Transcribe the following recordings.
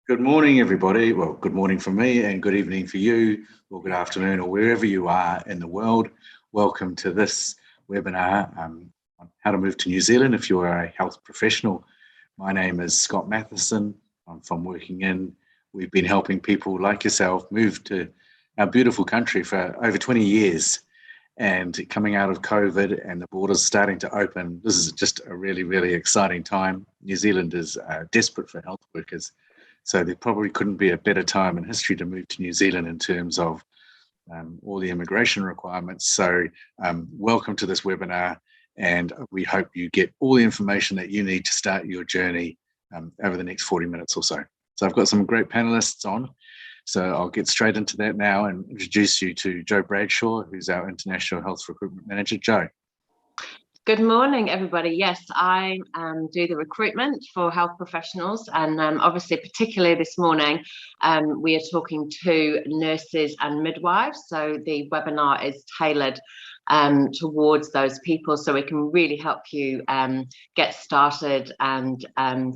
Good morning, everybody. Well, good morning for me and good evening for you, or good afternoon, or wherever you are in the world. Welcome to this webinar on how to move to New Zealand if you're a health professional. My name is Scott Matheson. I'm from Working In. We've been helping people like yourself move to our beautiful country for over 20 years. And coming out of COVID and the borders starting to open, this is just a really, really exciting time. New Zealand is desperate for health workers. So there probably couldn't be a better time in history to move to New Zealand in terms of all the immigration requirements. So welcome to this webinar, and we hope you get all the information that you need to start your journey over the next 40 minutes or so. So I've got some great panelists on. So I'll get straight into that now and introduce you to Joe Bradshaw, who's our International Health Recruitment Manager. Joe. Good morning, everybody. Yes, I do the recruitment for health professionals, and obviously, particularly this morning, we are talking to nurses and midwives. So the webinar is tailored towards those people, so we can really help you get started and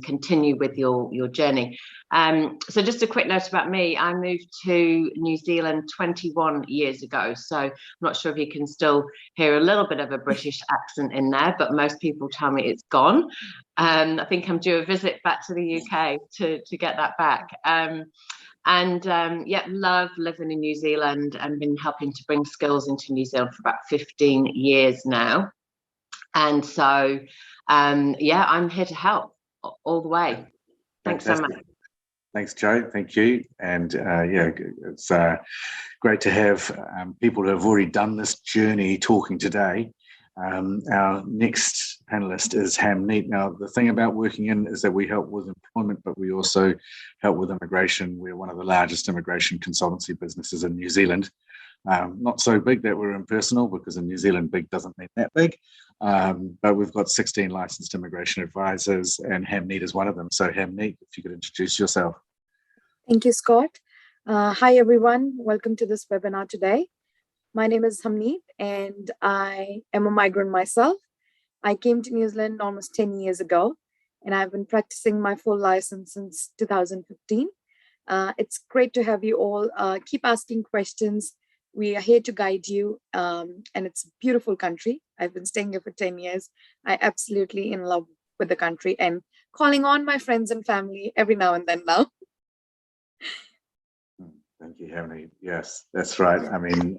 continue with your journey. So just a quick note about me. I moved to New Zealand 21 years ago, so I'm not sure if you can still hear a little bit of a British accent in there, but most people tell me it's gone. I think I'm due a visit back to the UK to get that back. Yeah, love living in New Zealand and been helping to bring skills into New Zealand for about 15 years now. And so, yeah, I'm here to help all the way. Thanks so much. Thanks, Joe. Thank you. And yeah, it's great to have people who have already done this journey talking today. Our next panelist is Hamneet. Now, the thing about Working In is that we help with employment, but we also help with immigration. We're one of the largest immigration consultancy businesses in New Zealand. Not so big that we're impersonal, because in New Zealand, big doesn't mean that big. But we've got 16 licensed immigration advisors, and Hamneet is one of them. So Hamneet, if you could introduce yourself. Thank you, Scott. Hi, everyone. Welcome to this webinar today. My name is Hamneet, and I am a migrant myself. I came to New Zealand almost 10 years ago, and I've been practicing my full license since 2015. It's great to have you all. Keep asking questions. We are here to guide you, and it's a beautiful country. I've been staying here for 10 years. I'm absolutely in love with the country and calling on my friends and family every now and then now. Thank you, Hamneet. Yes, that's right. I mean,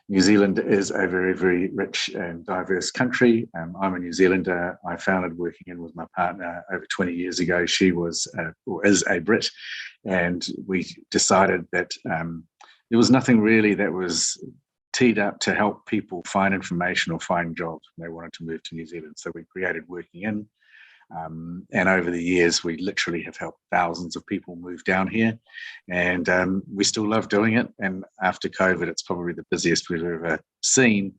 New Zealand is a very, very rich and diverse country. I'm a New Zealander. I founded Working In with my partner over 20 years ago. She was or is a Brit, and we decided that there was nothing really that was teed up to help people find information or find jobs when they wanted to move to New Zealand. So we created Working In. And over the years, we literally have helped thousands of people move down here, and we still love doing it. And after COVID, it's probably the busiest we've ever seen,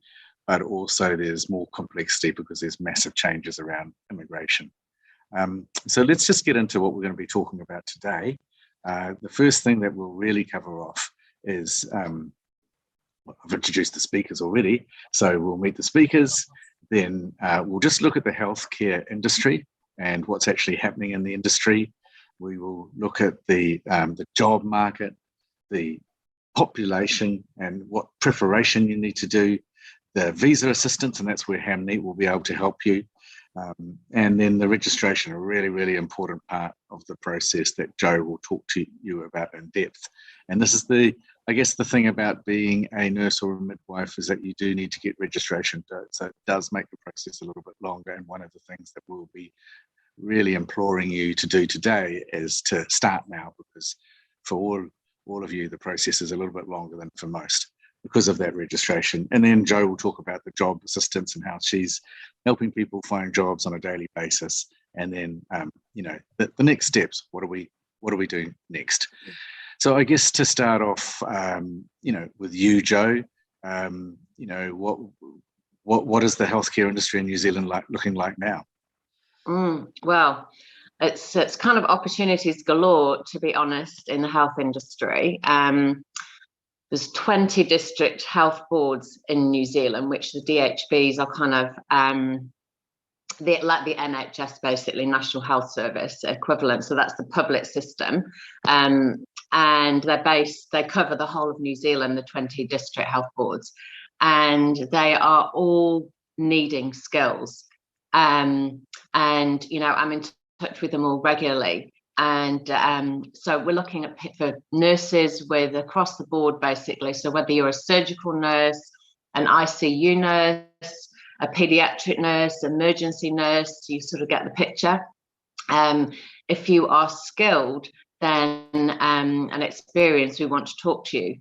but also there's more complexity because there's massive changes around immigration. So let's just get into what we're going to be talking about today. The first thing that we'll really cover off is, I've introduced the speakers already, so we'll meet the speakers, then we'll just look at the healthcare industry and what's actually happening in the industry. We will look at the job market, the population, and what preparation you need to do, the visa assistance, and that's where Hamneet will be able to help you. And then the registration, a really, really important part of the process that Joe will talk to you about in depth. And this is I guess the thing about being a nurse or a midwife is that you do need to get registration done. So it does make the process a little bit longer. And one of the things that we'll be really imploring you to do today is to start now, because for all of you, the process is a little bit longer than for most because of that registration. And then Joe will talk about the job assistance and how she's helping people find jobs on a daily basis. And then, you know, the next steps, what do we do next? So I guess to start off, you know, with you, Joe, you know, what is the healthcare industry in New Zealand looking like now? Well, it's kind of opportunities galore, to be honest, in the health industry. There's 20 district health boards in New Zealand, which the DHBs are kind of like the NHS, basically National Health Service equivalent. So that's the public system, and they cover the whole of New Zealand, the 20 district health boards, and they are all needing skills. And you know, I'm in touch with them all regularly. And so we're looking at for nurses with across the board, basically. So whether you're a surgical nurse, an ICU nurse, a pediatric nurse, emergency nurse, you sort of get the picture. If you are skilled, then and experienced, we want to talk to you.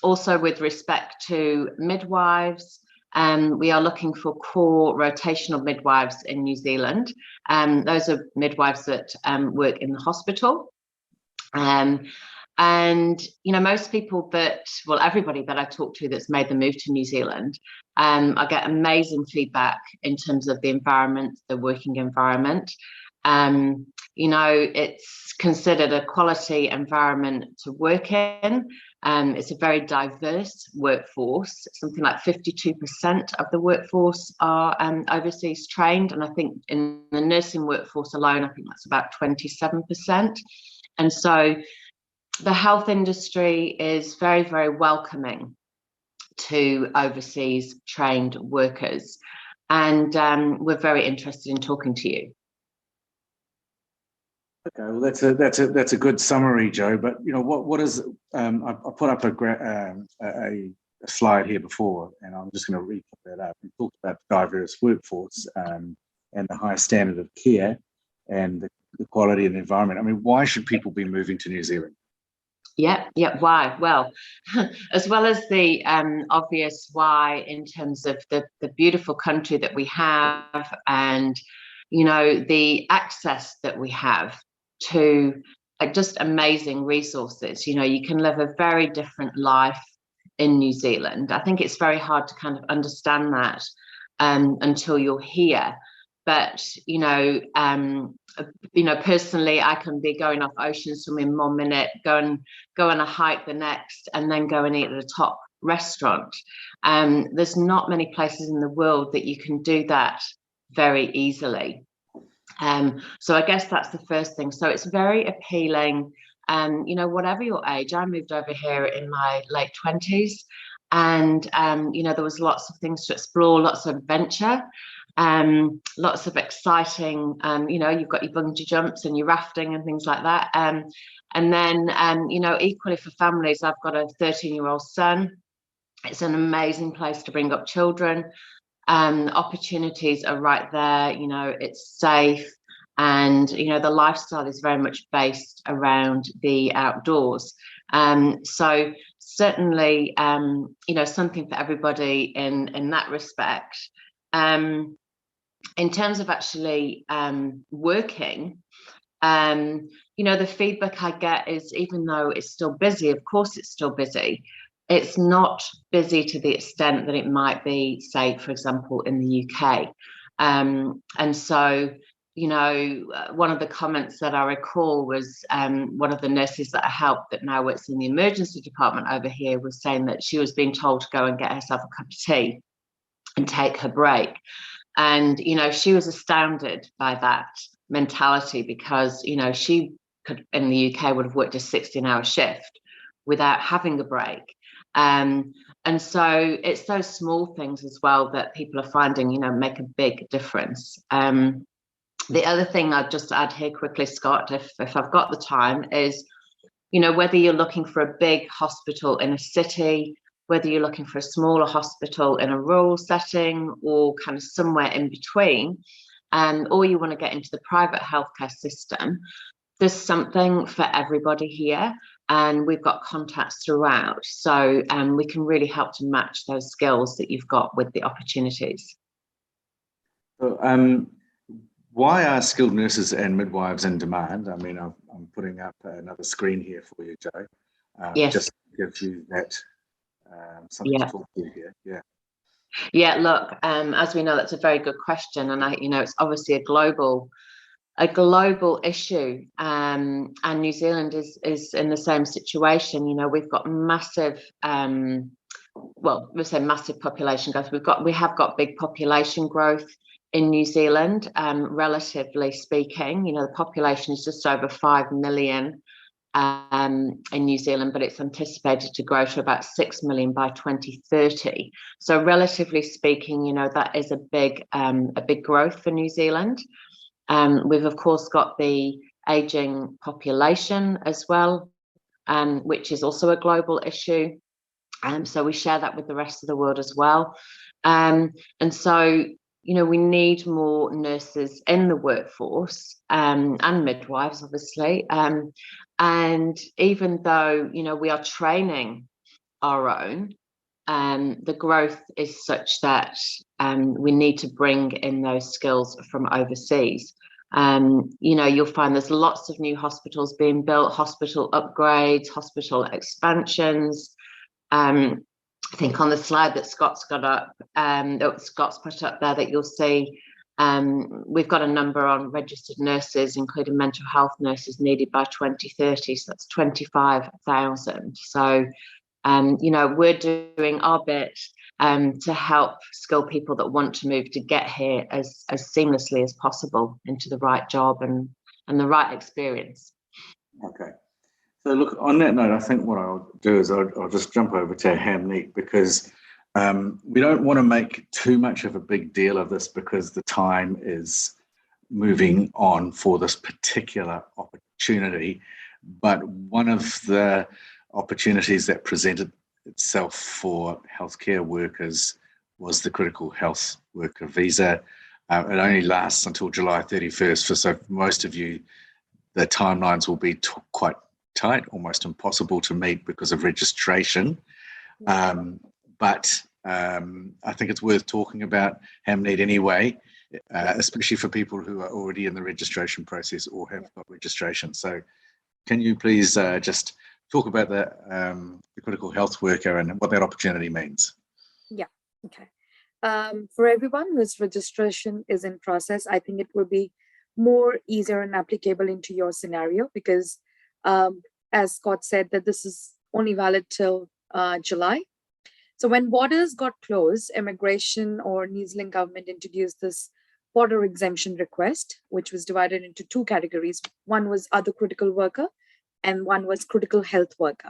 Also, with respect to midwives, we are looking for core rotational midwives in New Zealand. Those are midwives that work in the hospital. And, you know, most people everybody that I talk to that's made the move to New Zealand, I get amazing feedback in terms of the environment, the working environment. You know, it's considered a quality environment to work in. It's a very diverse workforce. Something like 52% of the workforce are overseas trained. And I think in the nursing workforce alone, I think that's about 27%. And so the health industry is very, very welcoming to overseas trained workers. And we're very interested in talking to you. Okay, well, that's a good summary, Jo. But you know, what is I put up a slide here before, and I'm just going to re-put that up. We talked about the diverse workforce and the high standard of care and the quality of the environment. I mean, why should people be moving to New Zealand? Yeah. Why? Well, as well as the obvious why in terms of the beautiful country that we have, and you know, the access that we have to just amazing resources. You know, you can live a very different life in New Zealand. I think it's very hard to kind of understand that until you're here. But you know, personally, I can be going off ocean swimming 1 minute, go on a hike the next, and then go and eat at a top restaurant. There's not many places in the world that you can do that very easily. So I guess that's the first thing. So it's very appealing. You know, whatever your age, I moved over here in my late 20s, and you know, there was lots of things to explore, lots of adventure. Lots of exciting, you know, you've got your bungee jumps and your rafting and things like that. And then, you know, equally for families, I've got a 13-year-old son. It's an amazing place to bring up children. Opportunities are right there, you know, it's safe. And, you know, the lifestyle is very much based around the outdoors. So certainly, you know, something for everybody in that respect. In terms of actually working, you know, the feedback I get is, even though it's still busy, of course it's still busy, it's not busy to the extent that it might be, say, for example, in the UK. And so, you know, one of the comments that I recall was one of the nurses that I helped that now works in the emergency department over here was saying that she was being told to go and get herself a cup of tea and take her break. And, you know, she was astounded by that mentality because, you know, she could, in the UK, would have worked a 16-hour shift without having a break. And so it's those small things as well that people are finding, you know, make a big difference. The other thing I'd just add here quickly, Scott, if I've got the time, is, you know, whether you're looking for a big hospital in a city, whether you're looking for a smaller hospital in a rural setting or kind of somewhere in between, or you want to get into the private healthcare system, there's something for everybody here, and we've got contacts throughout. So we can really help to match those skills that you've got with the opportunities. So, why are skilled nurses and midwives in demand? I mean, I'm putting up another screen here for you, Jo. Yes. Just to give you that something to talk to here. Yeah, look, as we know, that's a very good question, and you know, it's obviously a global issue, and New Zealand is in the same situation. You know, we've got massive, well, we say massive population growth. We have got big population growth in New Zealand, relatively speaking. You know, the population is just over 5 million in New Zealand, but it's anticipated to grow to about 6 million by 2030. So relatively speaking, you know, that is a big growth for New Zealand. We've of course got the aging population as well, which is also a global issue. So we share that with the rest of the world as well. And so, you know, we need more nurses in the workforce, and midwives, obviously. And even though, you know, we are training our own, the growth is such that we need to bring in those skills from overseas. You know, you'll find there's lots of new hospitals being built, hospital upgrades, hospital expansions. I think on the slide that Scott's got up, that Scott's put up there, that you'll see, we've got a number on registered nurses, including mental health nurses, needed by 2030. So that's 25,000. So, you know, we're doing our bit to help skill people that want to move to get here as seamlessly as possible into the right job and the right experience. Okay. So look, on that note, I think what I'll do is I'll just jump over to Hamneet, because we don't want to make too much of a big deal of this, because the time is moving on for this particular opportunity. But one of the opportunities that presented itself for healthcare workers was the critical health worker visa. It only lasts until July 31st. So for most of you, the timelines will be quite tight, almost impossible to meet because of registration. But I think it's worth talking about Hamneet anyway, especially for people who are already in the registration process or have got registration. So can you please just talk about the critical health worker and what that opportunity means? Yeah, okay. For everyone whose registration is in process, I think it will be more easier and applicable into your scenario, because as Scott said, that this is only valid till July. So when borders got closed, immigration or New Zealand government introduced this border exemption request, which was divided into two categories. One was other critical worker and one was critical health worker.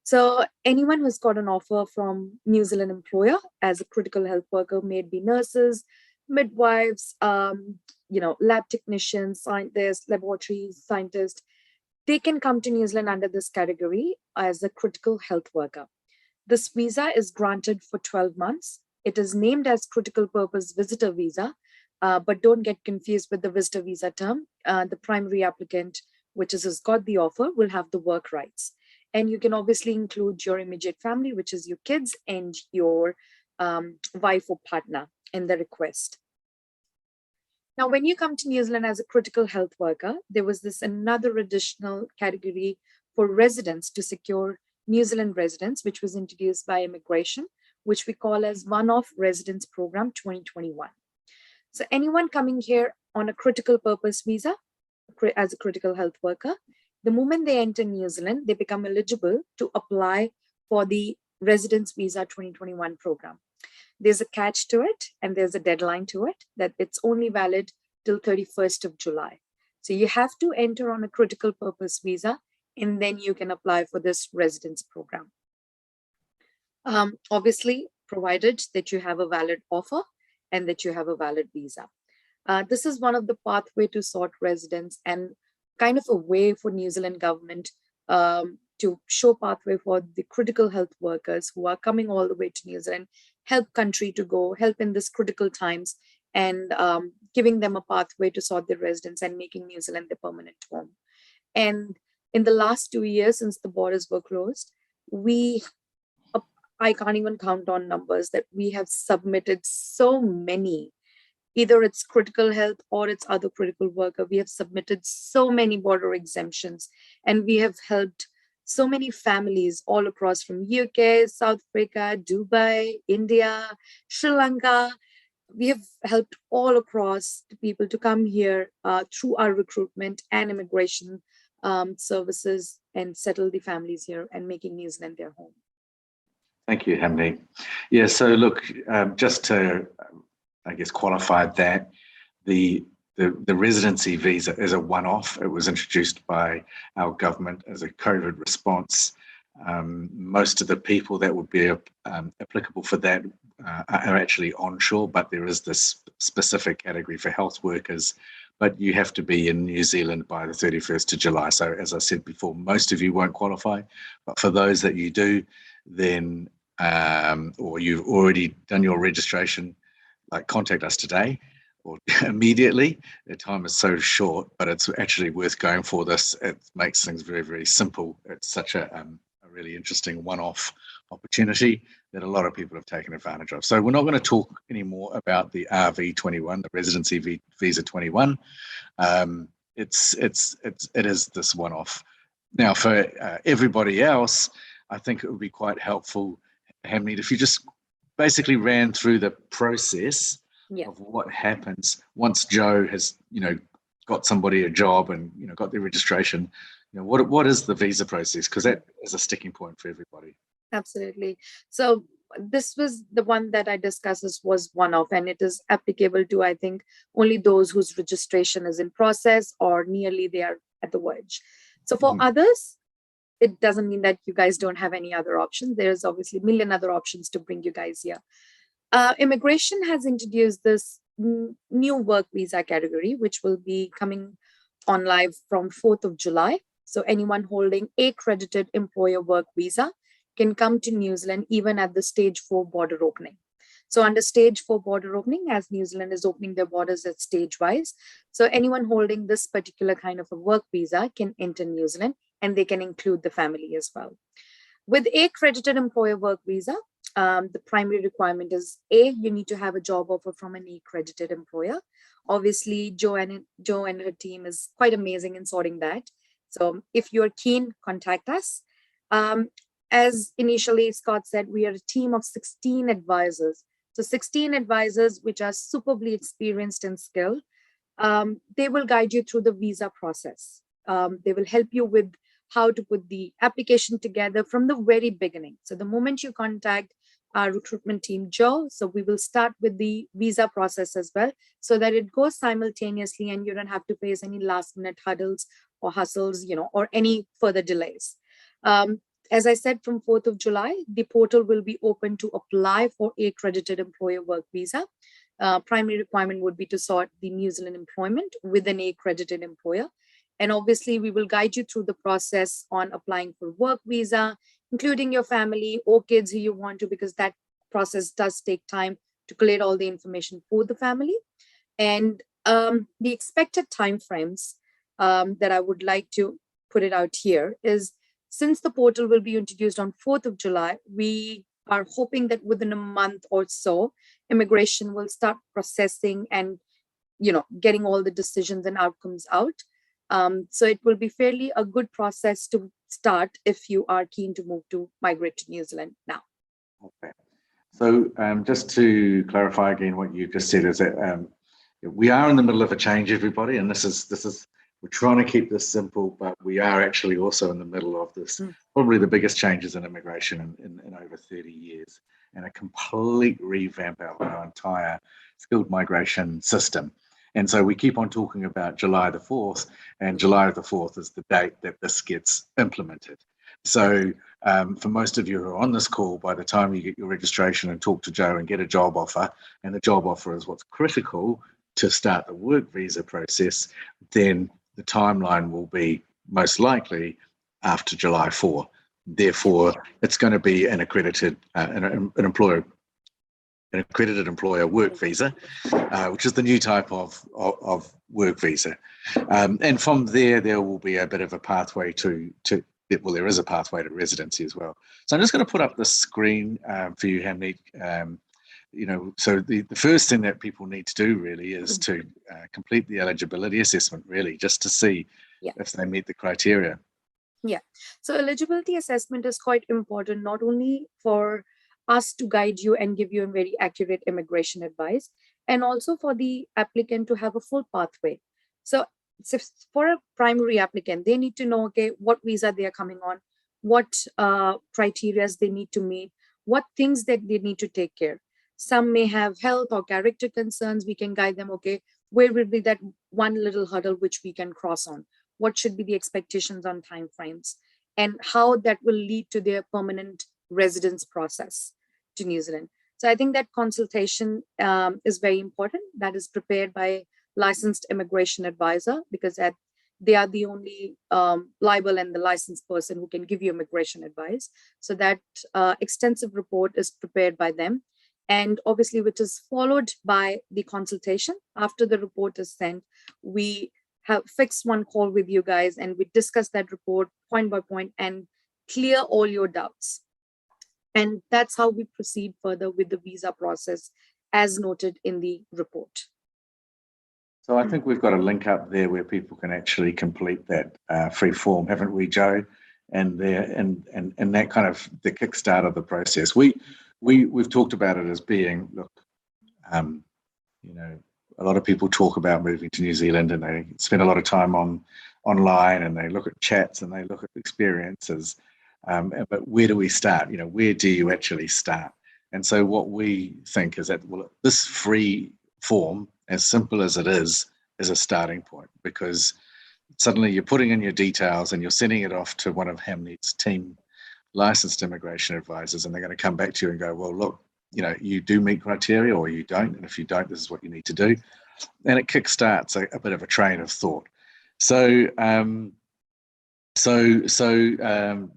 So anyone who's got an offer from New Zealand employer as a critical health worker, may it be nurses, midwives, you know, lab technicians, scientists, laboratory scientists, they can come to New Zealand under this category as a critical health worker. This visa is granted for 12 months. It is named as critical purpose visitor visa, but don't get confused with the visitor visa term. The primary applicant, which has got the offer, will have the work rights. And you can obviously include your immediate family, which is your kids and your wife or partner in the request. Now, when you come to New Zealand as a critical health worker, there was this another additional category for residents to secure New Zealand residents, which was introduced by immigration, which we call as One-Off Residence Program 2021. So anyone coming here on a critical purpose visa as a critical health worker, the moment they enter New Zealand, they become eligible to apply for the Residence Visa 2021 program. There's a catch to it, and there's a deadline to it, that it's only valid till 31st of July. So you have to enter on a critical purpose visa, and then you can apply for this residence program. Obviously, provided that you have a valid offer and that you have a valid visa. This is one of the pathway to sort residence, and kind of a way for New Zealand government to show pathway for the critical health workers who are coming all the way to New Zealand, help country to go, help in this critical times, and giving them a pathway to sort their residence and making New Zealand their permanent home. And in the last 2 years, since the borders were closed, I can't even count on numbers that we have submitted so many, either it's critical health or it's other critical worker. We have submitted so many border exemptions, and we have helped so many families all across from UK, South Africa, Dubai, India, Sri Lanka. We have helped all across the people to come here through our recruitment and immigration services and settle the families here and making New Zealand their home. Thank you, Hamneet. Yeah, so look, just to I guess, qualified that the residency visa is a one-off. It was introduced by our government as a COVID response. Most of the people that would be applicable for that are actually onshore, but there is this specific category for health workers. But you have to be in New Zealand by the 31st of July. So as I said before, most of you won't qualify. But for those that you do, then, or you've already done your registration, like contact us today or immediately. The time is so short, but it's actually worth going for this. It makes things very, very simple. It's such a really interesting one-off opportunity that a lot of people have taken advantage of. So we're not going to talk anymore about the RV21, the residency visa 21. It is this one-off. Now, for everybody else, I think it would be quite helpful, Hamid, if you just basically ran through the process of what happens once Joe has, got somebody a job and, got their registration. What is the visa process? Because that is a sticking point for everybody. Absolutely. So this was the one that I discussed was one-off, and it is applicable to, I think, only those whose registration is in process or nearly they are at the verge. So for others, it doesn't mean that you guys don't have any other options. There's obviously a million other options to bring you guys here. Immigration has introduced this new work visa category, which will be coming on live from 4th of July. So anyone holding a accredited employer work visa can come to New Zealand even at the stage 4 border opening. So under stage 4 border opening, as New Zealand is opening their borders at stage wise, so anyone holding this particular kind of a work visa can enter New Zealand, and they can include the family as well. With a accredited employer work visa, the primary requirement is you need to have a job offer from an accredited employer. Obviously, Joe and her team is quite amazing in sorting that. So if you're keen, contact us. As initially Scott said, we are a team of 16 advisors. So 16 advisors, which are superbly experienced and skilled. They will guide you through the visa process. They will help you with how to put the application together from the very beginning. So the moment you contact our recruitment team, Joe, so we will start with the visa process as well, so that it goes simultaneously and you don't have to face any last minute hurdles or hustles, or any further delays. As I said, from 4th of July, the portal will be open to apply for a accredited employer work visa. Primary requirement would be to sort the New Zealand employment with an accredited employer. And obviously, we will guide you through the process on applying for work visa, including your family or kids who you want to, because that process does take time to collate all the information for the family. And the expected timeframes that I would like to put it out here is, since the portal will be introduced on 4th of July, we are hoping that within a month or so, immigration will start processing and, getting all the decisions and outcomes out. So it will be fairly a good process to start if you are keen to migrate to New Zealand now. Okay. So just to clarify again, what you just said is that we are in the middle of a change, everybody, and this is we're trying to keep this simple, but we are actually also in the middle of this, probably the biggest changes in immigration in over 30 years, and a complete revamp of our entire skilled migration system. And so we keep on talking about July the 4th, and July the 4th is the date that this gets implemented. So for most of you who are on this call, by the time you get your registration and talk to Joe and get a job offer, and the job offer is what's critical to start the work visa process, then the timeline will be most likely after July 4. Therefore, it's going to be an accredited an accredited employer work visa, which is the new type of work visa. And from there will be a bit of a pathway there is a pathway to residency as well. So I'm just going to put up the screen for you, Hamid. So the first thing that people need to do really is to complete the eligibility assessment, really, just to see if they meet the criteria. Yeah. So eligibility assessment is quite important, not only for us to guide you and give you a very accurate immigration advice, and also for the applicant to have a full pathway. So for a primary applicant, they need to know, okay, what visa they are coming on, what criteria they need to meet, what things that they need to take care. Some may have health or character concerns. We can guide them, okay, where will be that one little hurdle which we can cross on? What should be the expectations on timeframes? And how that will lead to their permanent residence process to New Zealand. So I think that consultation is very important. That is prepared by licensed immigration advisor, because they are the only liable and the licensed person who can give you immigration advice. So that extensive report is prepared by them, and obviously which is followed by the consultation. After the report is sent, we have fixed one call with you guys, and we discuss that report point by point and clear all your doubts. And that's how we proceed further with the visa process as noted in the report. So I think we've got a link up there where people can actually complete that free form, haven't we, Joe? And that kind of the kickstart of the process. We've talked about it as being, look, you know, a lot of people talk about moving to New Zealand and they spend a lot of time online and they look at chats and they look at experiences. But where do we start? You know, where do you actually start? And so what we think is that, well, this free form, as simple as it is a starting point, because suddenly you're putting in your details and you're sending it off to one of Hamnet's team licensed immigration advisors, and they're going to come back to you and go, well, look, you know, you do meet criteria or you don't, and if you don't, this is what you need to do. And it kickstarts a bit of a train of thought. So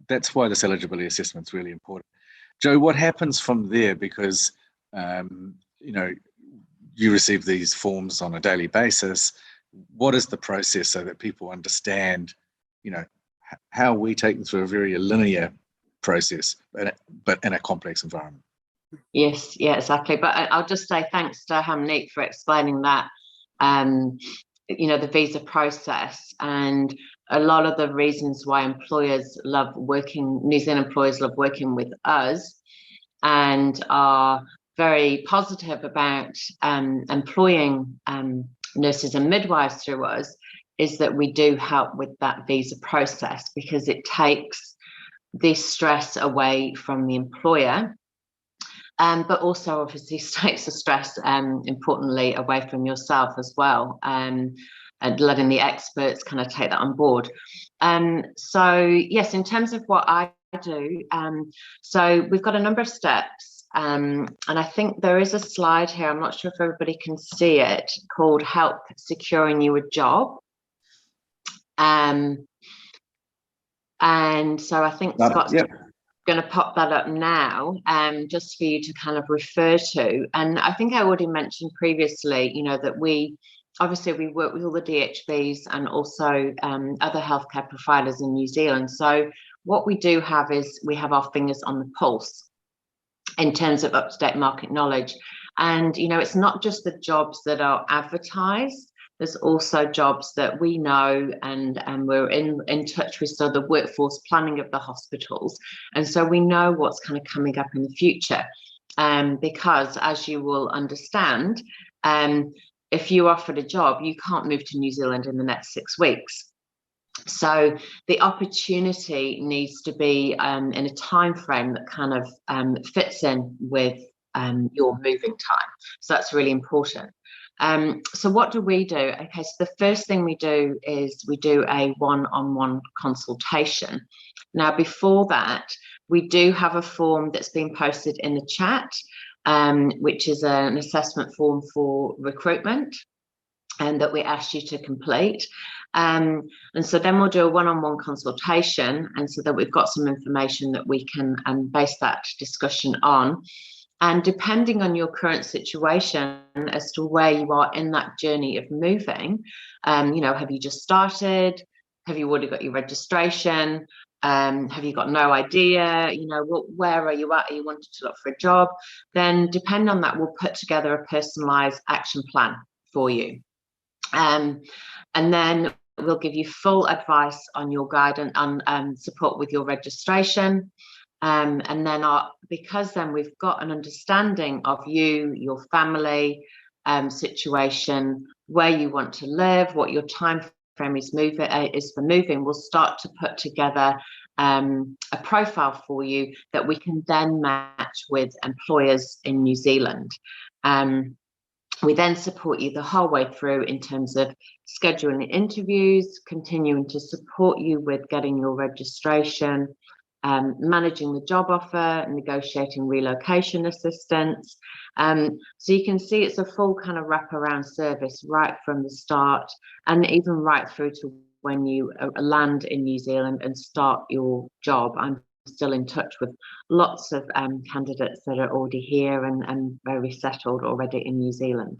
that's why this eligibility assessment is really important. Joe, what happens from there? Because, you know, you receive these forms on a daily basis. What is the process so that people understand, you know, how we take them through a very linear process, but in a complex environment? Yes, yeah, exactly. But I'll just say thanks to Hamneet for explaining that, you know, the visa process, and a lot of the reasons why employers love working, New Zealand employers love working with us and are very positive about employing nurses and midwives through us, is that we do help with that visa process, because it takes the stress away from the employer, but also obviously takes the stress, importantly, away from yourself as well, and letting the experts kind of take that on board. So yes, in terms of what I do, so we've got a number of steps. And I think there is a slide here, I'm not sure if everybody can see it, called Help Securing You a Job. And so I think Scott's going to pop that up now, just for you to kind of refer to. And I think I already mentioned previously, you know, that we work with all the DHBs and also other healthcare providers in New Zealand. So what we do have is we have our fingers on the pulse in terms of up-to-date market knowledge. And, you know, it's not just the jobs that are advertised, there's also jobs that we know and we're in touch with, so the workforce planning of the hospitals. And so we know what's kind of coming up in the future. Because as you will understand, if you're offered a job, you can't move to New Zealand in the next 6 weeks. So the opportunity needs to be in a time frame that kind of fits in with your moving time. So that's really important. So what do we do? Okay, so the first thing we do is we do a one-on-one consultation. Now, before that, we do have a form that's been posted in the chat, which is an assessment form for recruitment, and that we asked you to complete. And so then we'll do a one-on-one consultation, and so that we've got some information that we can base that discussion on. And depending on your current situation as to where you are in that journey of moving, you know, have you just started? Have you already got your registration? Have you got no idea? You know, where are you at? Are you wanting to look for a job? Then depending on that, we'll put together a personalised action plan for you. And then we'll give you full advice on your guidance, on support with your registration. And then because then we've got an understanding of you, your family situation, where you want to live, what your time frame is for moving, we'll start to put together a profile for you that we can then match with employers in New Zealand. We then support you the whole way through in terms of scheduling interviews, continuing to support you with getting your registration, managing the job offer, negotiating relocation assistance. So you can see it's a full kind of wraparound service right from the start, and even right through to when you land in New Zealand and start your job. I'm still in touch with lots of candidates that are already here and very settled already in New Zealand.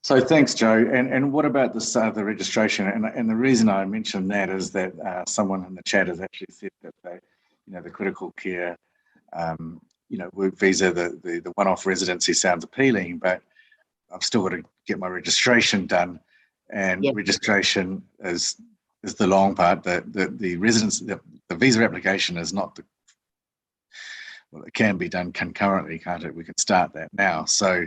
So thanks, Joe. And what about the registration? And the reason I mentioned that is that someone in the chat has actually said that the critical care, work visa, the one-off residency sounds appealing, but I've still got to get my registration done. And Yep. registration is the long part. The residence, the visa application is not it can be done concurrently, can't it? We can start that now. So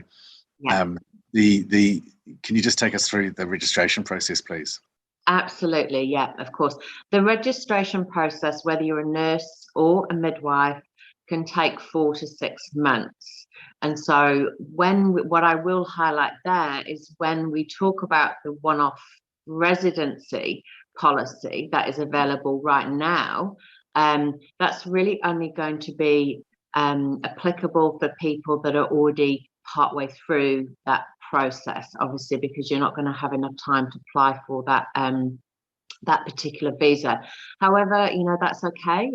Yeah. Can you just take us through the registration process, please? Absolutely, yeah, of course. The registration process, whether you're a nurse or a midwife, can take 4 to 6 months. And so what I will highlight there is when we talk about the one-off residency policy that is available right now, that's really only going to be applicable for people that are already partway through that process, obviously, because you're not going to have enough time to apply for that that particular visa. However, that's okay.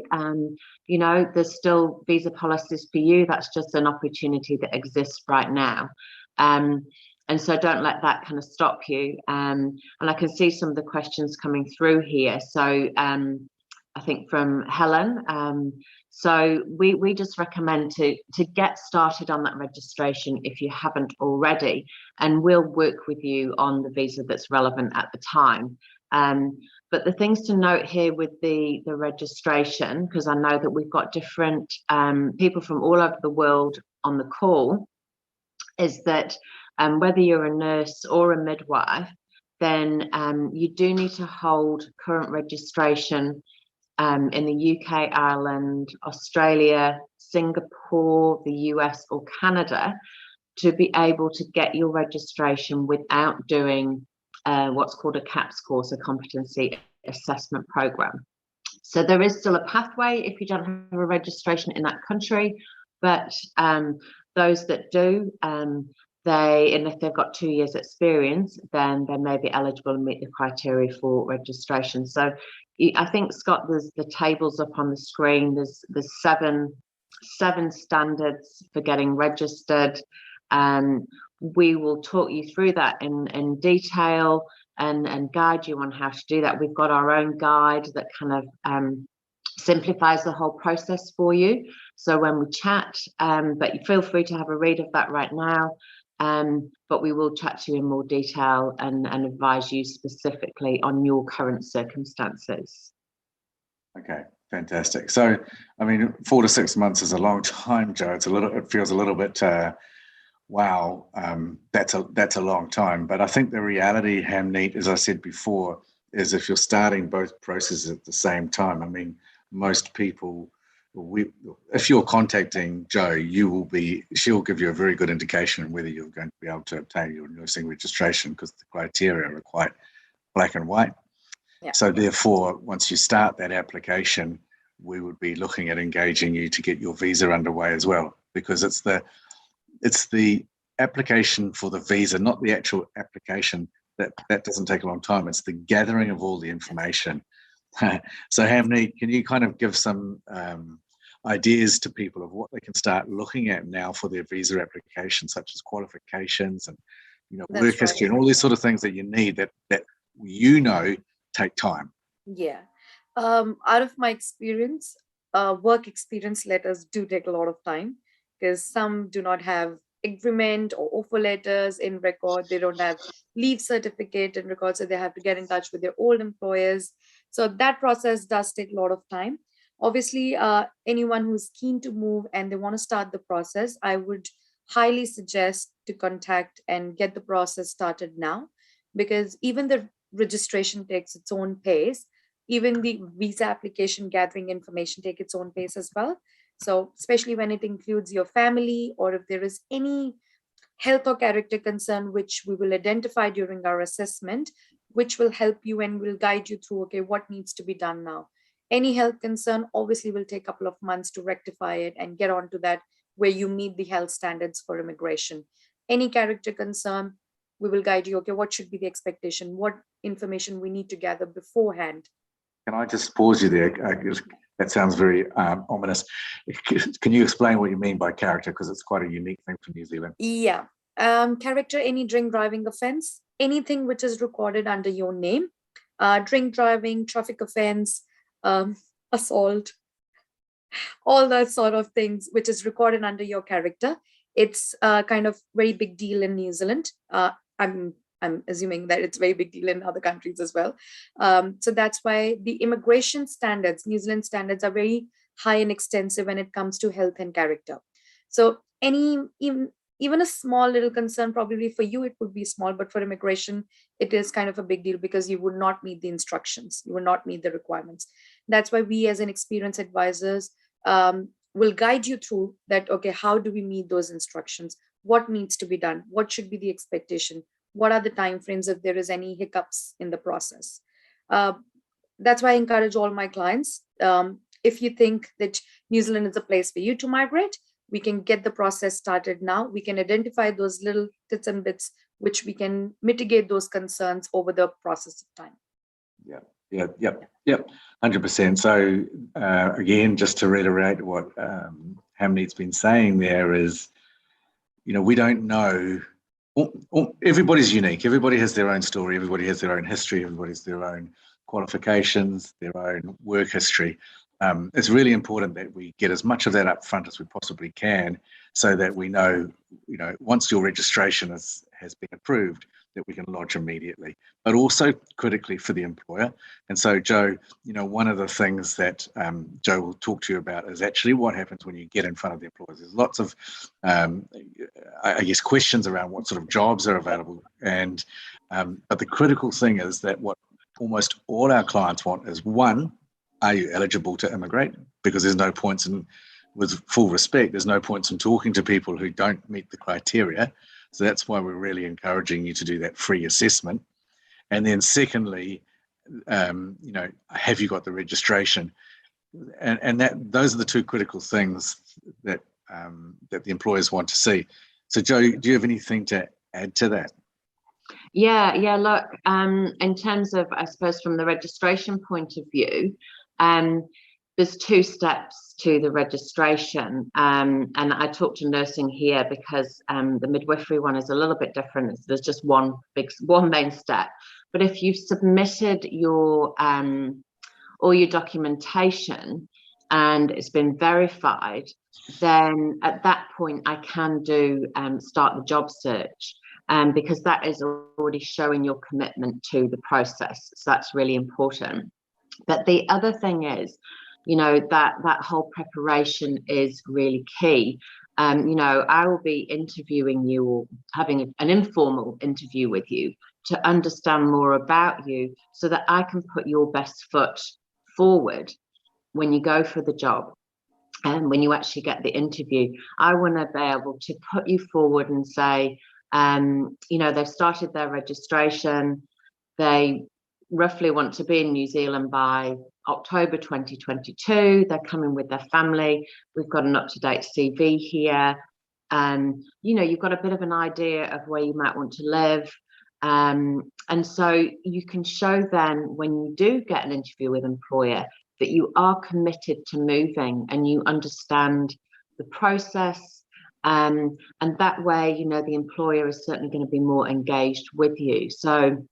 There's still visa policies for you. That's just an opportunity that exists right now. And so don't let that kind of stop you. And I can see some of the questions coming through here. So I think from Helen. So we just recommend to get started on that registration if you haven't already, and we'll work with you on the visa that's relevant at the time. But the things to note here with the registration, because I know that we've got different people from all over the world on the call, is that whether you're a nurse or a midwife, then you do need to hold current registration in the UK, Ireland, Australia, Singapore, the US or Canada to be able to get your registration without doing what's called a CAPS course, a competency assessment program. So there is still a pathway if you don't have a registration in that country, but those that do, and if they've got 2 years experience, then they may be eligible and meet the criteria for registration. So I think, Scott, there's the tables up on the screen. There's seven standards for getting registered. We will talk you through that in detail and guide you on how to do that. We've got our own guide that kind of simplifies the whole process for you. So when we chat, but you feel free to have a read of that right now. But we will chat to you in more detail and advise you specifically on your current circumstances. Okay, fantastic. So, 4 to 6 months is a long time, Joe. It feels a little bit, wow, that's a long time. But I think the reality, Hamneet, as I said before, is if you're starting both processes at the same time, most people, if you're contacting Jo, she'll give you a very good indication of whether you're going to be able to obtain your nursing registration, because the criteria are quite black and white. Yeah. So therefore, once you start that application, we would be looking at engaging you to get your visa underway as well, because it's the application for the visa, not the actual application, that doesn't take a long time. It's the gathering of all the information. So Hamneet, can you kind of give some ideas to people of what they can start looking at now for their visa application, such as qualifications and work history and all these sort of things that you need that take time? Yeah. Out of my experience, work experience letters do take a lot of time, because some do not have agreement or offer letters in record. They don't have leave certificate in record, so they have to get in touch with their old employers. So that process does take a lot of time. Obviously, anyone who's keen to move and they want to start the process, I would highly suggest to contact and get the process started now, because even the registration takes its own pace. Even the visa application gathering information take its own pace as well. So especially when it includes your family, or if there is any health or character concern, which we will identify during our assessment, which will help you and will guide you through, okay, what needs to be done now. Any health concern obviously will take a couple of months to rectify it and get on to that where you meet the health standards for immigration. Any character concern, we will guide you, okay, what should be the expectation, what information we need to gather beforehand. Can I just pause you there? That sounds very ominous. Can you explain what you mean by character? Because it's quite a unique thing for New Zealand. Yeah. Character, any drink driving offense, anything which is recorded under your name, drink driving, traffic offense, assault, all that sort of things, which is recorded under your character. It's kind of very big deal in New Zealand. I'm assuming that it's a very big deal in other countries as well. So that's why the immigration standards, New Zealand standards, are very high and extensive when it comes to health and character. So even a small little concern, probably for you it would be small, but for immigration it is kind of a big deal, because you would not meet the instructions, you would not meet the requirements. That's why we as an experienced advisors will guide you through that. Okay, how do we meet those instructions? What needs to be done? What should be the expectation? What are the timeframes if there is any hiccups in the process? That's why I encourage all my clients. If you think that New Zealand is a place for you to migrate, we can get the process started now. We can identify those little bits and bits which we can mitigate those concerns over the process of time. Yep, 100%. So again, just to reiterate what Hamneet's been saying there is, we don't know. Everybody's unique. Everybody has their own story. Everybody has their own history. Everybody has their own qualifications, their own work history. It's really important that we get as much of that up front as we possibly can, so that we know, once your registration has been approved, that we can lodge immediately, but also critically for the employer. And so, Joe, one of the things that Joe will talk to you about is actually what happens when you get in front of the employers. There's lots of, questions around what sort of jobs are available. And but the critical thing is that what almost all our clients want is, one, are you eligible to immigrate? Because there's no points in, with full respect, there's no points in talking to people who don't meet the criteria. So that's why we're really encouraging you to do that free assessment. And then secondly, have you got the registration? And those are the two critical things that that the employers want to see. So Joe, do you have anything to add to that? Yeah, look, in terms of, I suppose, from the registration point of view, there's two steps to the registration, and I talk to nursing here because the midwifery one is a little bit different. There's just one main step. But if you've submitted your all your documentation and it's been verified, then at that point I can start the job search, because that is already showing your commitment to the process. So that's really important. But the other thing is, that whole preparation is really key. I will be interviewing you, or having an informal interview with you, to understand more about you, so that I can put your best foot forward when you go for the job. And when you actually get the interview, I want to be able to put you forward and say, they've started their registration, they roughly want to be in New Zealand by October 2022. They're coming with their family. We've got an up-to-date CV here. You've got a bit of an idea of where you might want to live. And so you can show then, when you do get an interview with an employer, that you are committed to moving and you understand the process. And that way, the employer is certainly going to be more engaged with you. So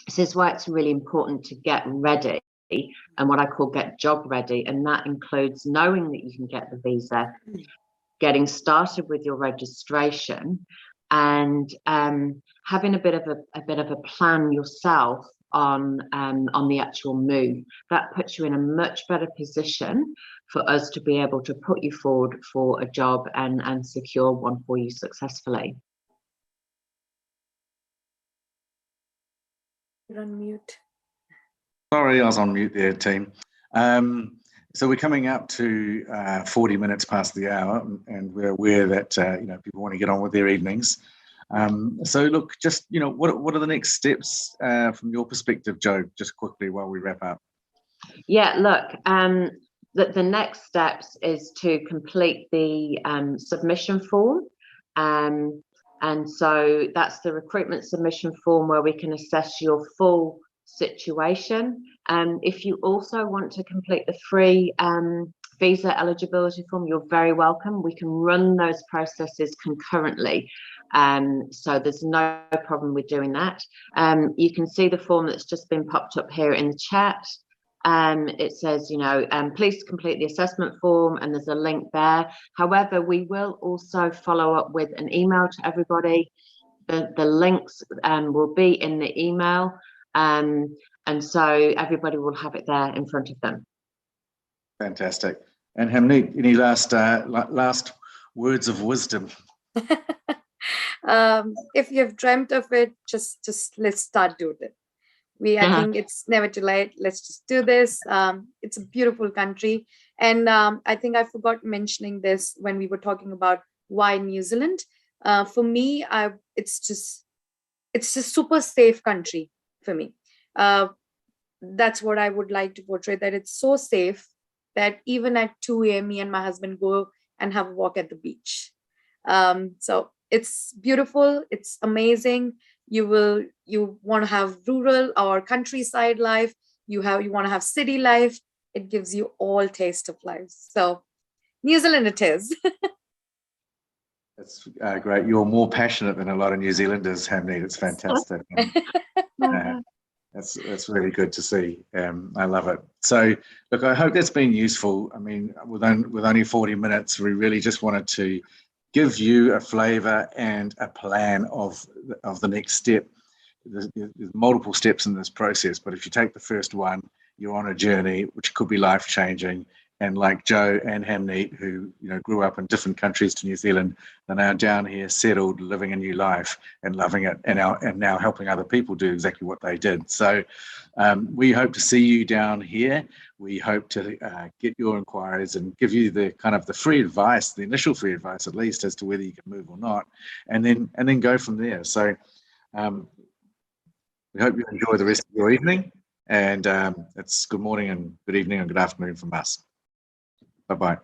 this is why it's really important to get ready, and what I call get job ready. And that includes knowing that you can get the visa, getting started with your registration, and having a bit of a plan yourself on the actual move. That puts you in a much better position for us to be able to put you forward for a job and secure one for you successfully. You're on mute. Sorry, I was on mute there, team. So we're coming up to 40 minutes past the hour, and we're aware that people want to get on with their evenings. So look, just what are the next steps from your perspective, Joe? Just quickly while we wrap up. Yeah, look, the next steps is to complete the submission form. And so that's the recruitment submission form where we can assess your full situation. If you also want to complete the free visa eligibility form, you're very welcome. We can run those processes concurrently. So there's no problem with doing that. You can see the form that's just been popped up here in the chat. It says, please complete the assessment form, and there's a link there. However, we will also follow up with an email to everybody. The links will be in the email, and so everybody will have it there in front of them. Fantastic. And Hamneet, any last words of wisdom? If you've dreamt of it, just let's start doing it. I think it's never too late. Let's just do this. It's a beautiful country. And I think I forgot mentioning this when we were talking about why New Zealand. For me, it's just super safe country for me. That's what I would like to portray, that it's so safe that even at 2 a.m. me and my husband go and have a walk at the beach. So it's beautiful. It's amazing. You want to have rural or countryside life. You want to have city life. It gives you all taste of life. So New Zealand it is. That's great. You're more passionate than a lot of New Zealanders, Hamneet. It's fantastic. That's really good to see. I love it. So, look, I hope that's been useful. I mean, with only 40 minutes, we really just wanted to give you a flavour and a plan of the next step. There's multiple steps in this process, but if you take the first one, you're on a journey which could be life-changing. And like Joe and Hamneet, who grew up in different countries to New Zealand, they're now down here, settled, living a new life and loving it, and now helping other people do exactly what they did. So we hope to see you down here. We hope to get your inquiries and give you the kind of the free advice, the initial free advice at least, as to whether you can move or not, and then go from there. So we hope you enjoy the rest of your evening, and it's good morning and good evening and good afternoon from us. Bye-bye.